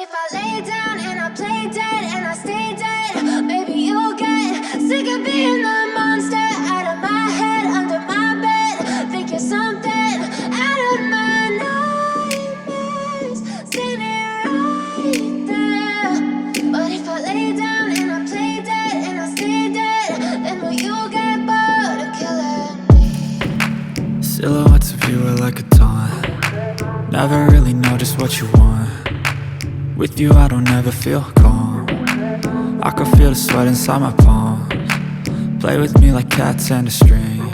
if I lay down and I play dead and I stay dead? Maybe you'll get sick of being the monster out of my head, under my bed. Think you're something out of my nightmares, standing right there. But if I lay down and I play dead and I stay dead, then will you get bored of killing me? Silhouettes of you are like a taunt. Never really know just what you want. With you I don't ever feel calm. I can feel the sweat inside my palms. Play with me like cats and a string.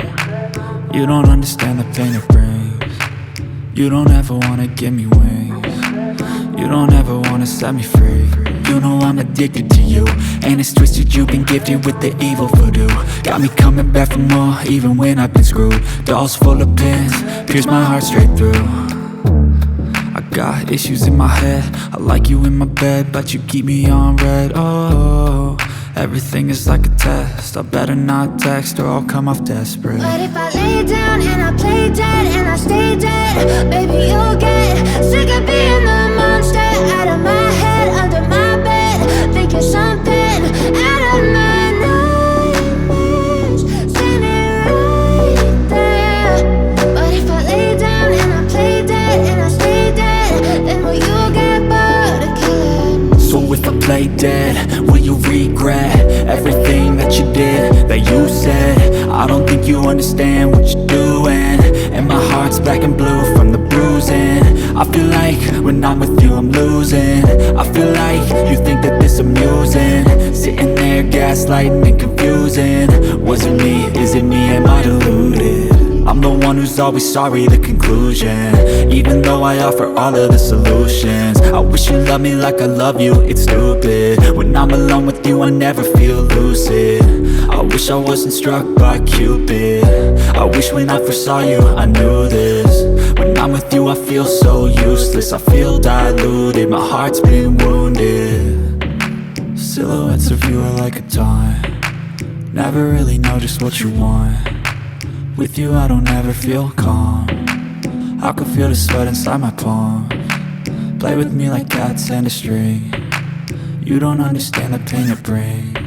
You don't understand the pain it brings. You don't ever wanna give me wings. You don't ever wanna set me free. You know I'm addicted to you, and it's twisted, you've been gifted with the evil voodoo. Got me coming back for more, even when I've been screwed. Dolls full of pins, pierce my heart straight through. I got issues in my head, I like you in my bed, but you keep me on red. Oh, everything is like a test, I better not text or I'll come off desperate. But if I lay down and I play dead and I stay dead, baby you'll get sick of being the monster out of my head, under my bed. Think you're something out of my nightmares, standing right there. But if I lay down and I play dead and I stay dead, then will you get bored of killing me? So if I play dead, will you regret everything that you did, that you said? I don't think you understand what you're doing, and my heart's black and blue from the bruising. I feel like when I'm with you I'm losing. I feel like you think that this amusing, sitting there gaslighting and confusing. Was it me? Is it me? Am I deluded? I'm the one who's always sorry, the conclusion, even though I offer all of the solutions. I wish you loved me like I love you, it's stupid. When I'm alone with you I never feel lucid. I wish I wasn't struck by Cupid. I wish when I first saw you I knew this. When I'm with you I feel so useless, I feel diluted, my heart's been wounded. Silhouettes of you are like a taunt. Never really know just what you want. With you I don't ever feel calm. I can feel the sweat inside my palms. Play with me like cats and a string. You don't understand the pain it brings.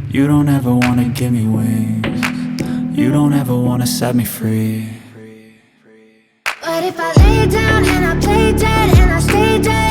You don't ever wanna give me wings. You don't ever wanna set me free. But if I lay down and I play dead and I stay dead,